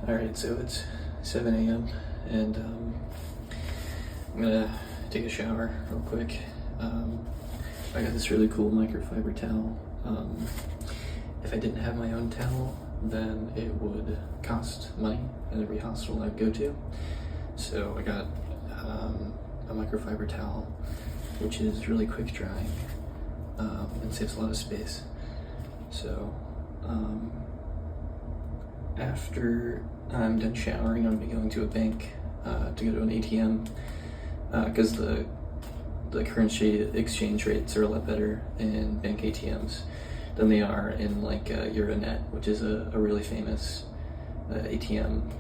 Alright, so it's 7 a.m. and I'm gonna take a shower real quick. I got this really cool microfiber towel. If I didn't have my own towel, then it would cost money at every hospital I'd go to. So I got a microfiber towel, which is really quick drying and saves a lot of space. So after I'm done showering, I'm gonna be going to a bank to go to an ATM because the currency exchange rates are a lot better in bank ATMs than they are in like Euronet, which is a really famous ATM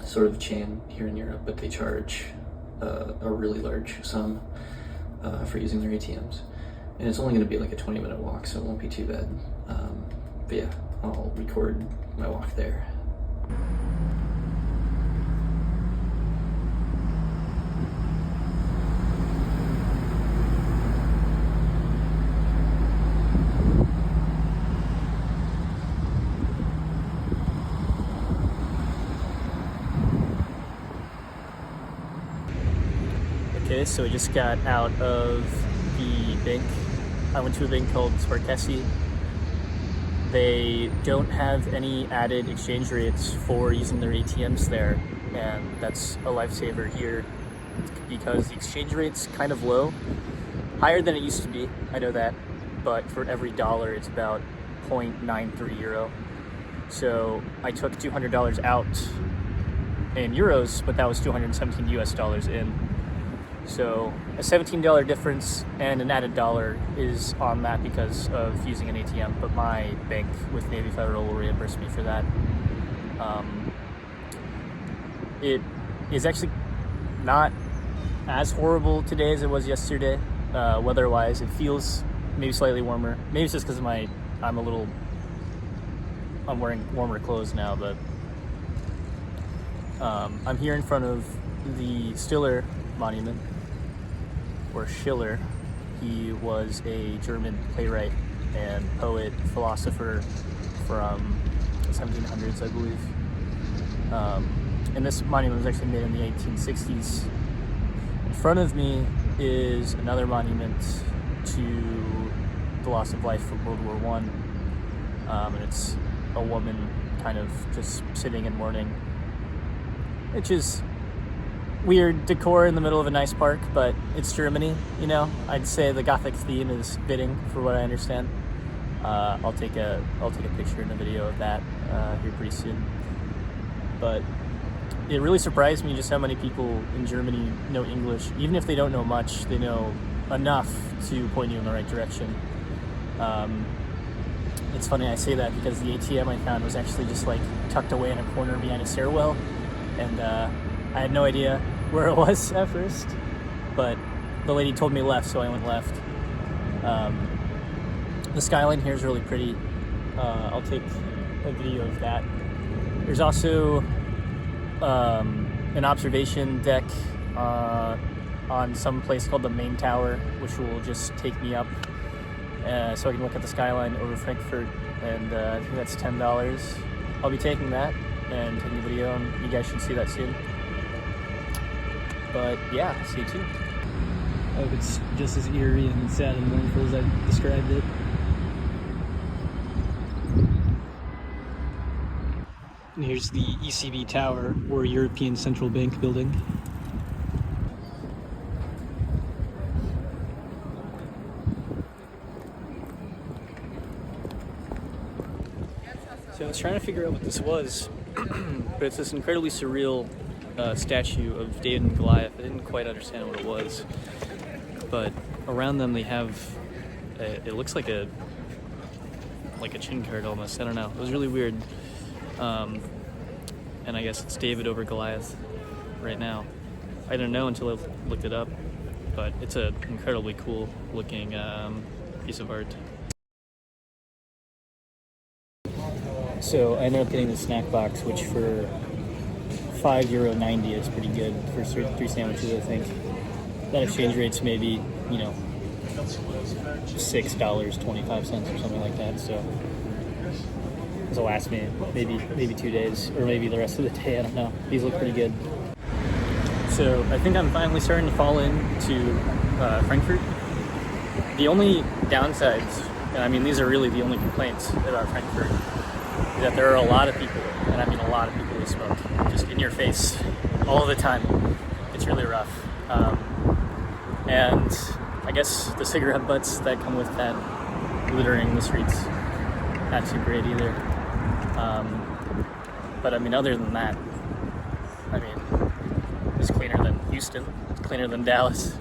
sort of chain here in Europe, but they charge a really large sum for using their ATMs. And it's only going to be like a 20-minute walk, so it won't be too bad. But yeah, I'll record my walk there. Okay, so I just got out of the bank. I went to a bank called Sparkessi. They don't have any added exchange rates for using their ATMs there, and that's a lifesaver here because the exchange rate's kind of low, higher than it used to be, I know that, but for every dollar it's about 0.93 euro. So I took $200 out in euros, but that was 217 US dollars in. So a $17 difference and an added dollar is on that because of using an ATM, but my bank with Navy Federal will reimburse me for that. It is actually not as horrible today as it was yesterday, weather-wise. It feels maybe slightly warmer. Maybe it's just because I'm wearing warmer clothes now, but I'm here in front of the Stiller Monument, or Schiller. He was a German playwright and poet, philosopher from the 1700s, I believe. And this monument was actually made in the 1860s. In front of me is another monument to the loss of life from World War I. And it's a woman kind of just sitting and mourning, which is weird decor in the middle of a nice park, but it's Germany, you know. I'd say the Gothic theme is fitting for what I understand. I'll take a picture and a video of that here pretty soon. But it really surprised me just how many people in Germany know English. Even if they don't know much, they know enough to point you in the right direction. It's funny I say that because the ATM I found was actually just like tucked away in a corner behind a stairwell, and I had no idea where it was at first, but the lady told me left, so I went left. The skyline here is really pretty. I'll take a video of that. There's also an observation deck on some place called the Main Tower, which will just take me up so I can look at the skyline over Frankfurt, and I think that's $10. I'll be taking that and taking a video, and you guys should see that soon. But yeah, stay tuned. I hope it's just as eerie and sad and mournful as I described it. And here's the ECB Tower, or European Central Bank building. So I was trying to figure out what this was, but it's this incredibly surreal statue of David and Goliath. I didn't quite understand what it was, but around them they have it looks like a chin card almost. I don't know. It was really weird. And I guess it's David over Goliath right now. I didn't know until I looked it up, but it's an incredibly cool looking piece of art. So I ended up getting the snack box, which for €5.90 is pretty good for 3 sandwiches, I think. That exchange rate's maybe, you know, $6.25 or something like that. So to last me maybe 2 days, or maybe the rest of the day. I don't know. These look pretty good. So I think I'm finally starting to fall into Frankfurt. The only downsides, and I mean these are really the only complaints about Frankfurt, is that there are a lot of people, and I mean a lot of people who smoke just in your face all the time. It's really rough. And I guess the cigarette butts that come with that littering the streets, not too great either. But I mean, other than that, I mean, it's cleaner than Houston, it's cleaner than Dallas.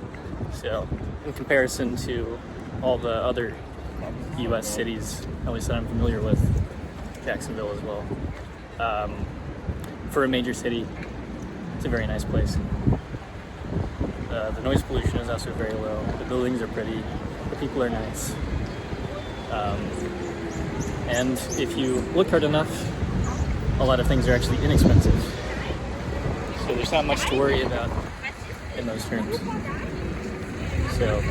So in comparison to all the other US cities, at least that I'm familiar with, Jacksonville as well. For a major city, it's a very nice place. The noise pollution is also very low. The buildings are pretty. The people are nice. And if you look hard enough, a lot of things are actually inexpensive. So there's not much to worry about in those terms. So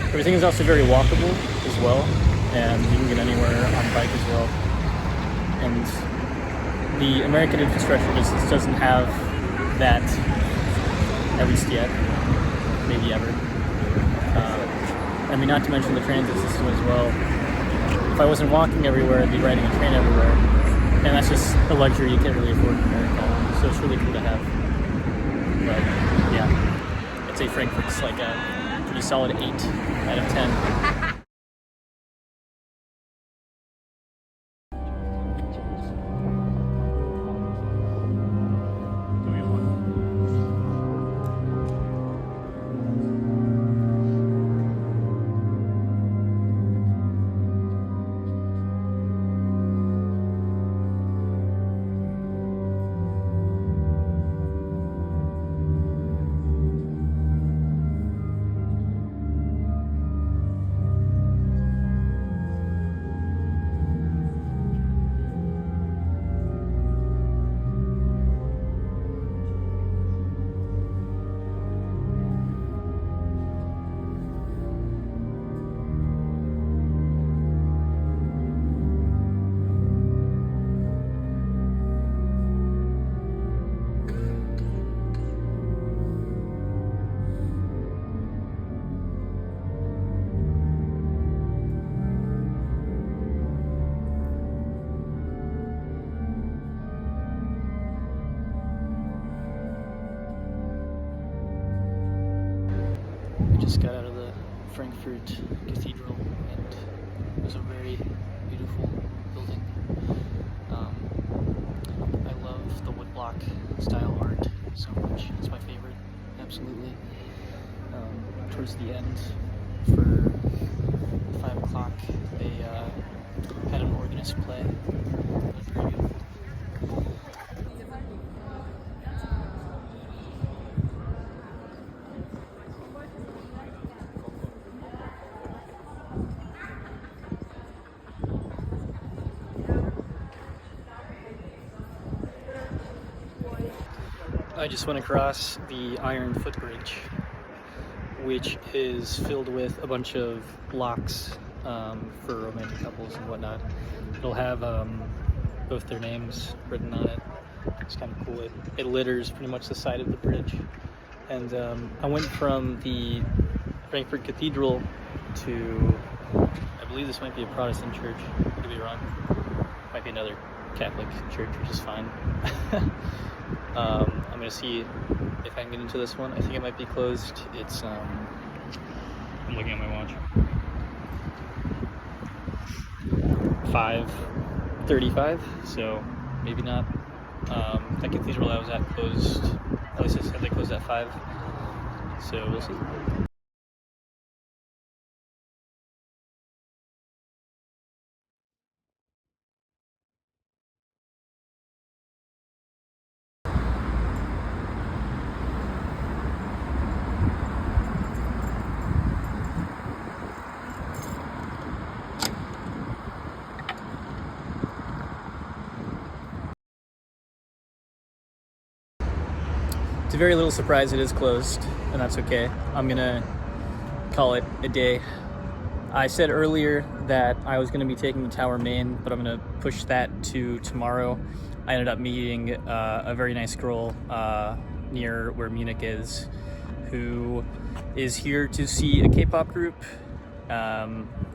everything is also very walkable as well, and you can get anywhere on bike as well. And the American infrastructure just doesn't have that, at least yet, maybe ever. I mean, not to mention the transit system as well. If I wasn't walking everywhere, I'd be riding a train everywhere. And that's just a luxury you can't really afford in America. So it's really cool to have. But yeah, I'd say Frankfurt's like a pretty solid 8 out of 10. Just got out of the Frankfurt Cathedral, and it was a very beautiful building. I love the woodblock style art so much. It's my favorite, absolutely. Towards the end, for 5 o'clock, they had an organist play. It was very beautiful. I just went across the Iron Footbridge, which is filled with a bunch of blocks for romantic couples and whatnot. It'll have both their names written on it. It's kind of cool. It litters pretty much the side of the bridge. And I went from the Frankfurt Cathedral to, I believe this might be a Protestant church. I could be wrong. Might be another Catholic church, which is fine. I'm gonna see if I can get into this one. I think it might be closed. It's I'm looking at my watch. 5:35, so maybe not. That cathedral I was at closed. At least I said they closed at 5. So we'll see. It's a very little surprise it is closed, and that's okay. I'm gonna call it a day. I said earlier that I was going to be taking the Tower Main, but I'm going to push that to tomorrow. I ended up meeting a very nice girl near where Munich is, who is here to see a K-pop group.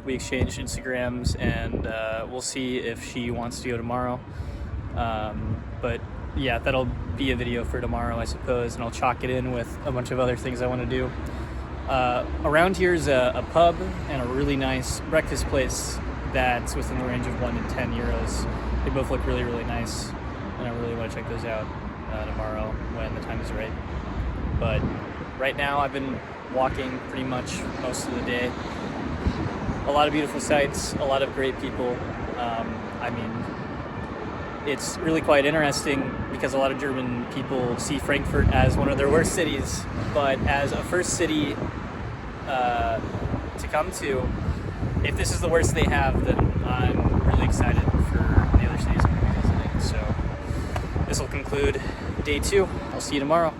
We exchanged Instagrams, and we'll see if she wants to go tomorrow. But yeah, that'll be a video for tomorrow, I suppose, and I'll chalk it in with a bunch of other things I want to do. Around here is a pub and a really nice breakfast place that's within the range of 1 to 10 euros. They both look really, really nice, and I really want to check those out tomorrow when the time is right. But right now I've been walking pretty much most of the day. A lot of beautiful sights, a lot of great people. I mean, it's really quite interesting because a lot of German people see Frankfurt as one of their worst cities, but as a first city to come to, if this is the worst they have, then I'm really excited for the other cities I'm going to be visiting. So this will conclude day 2. I'll see you tomorrow.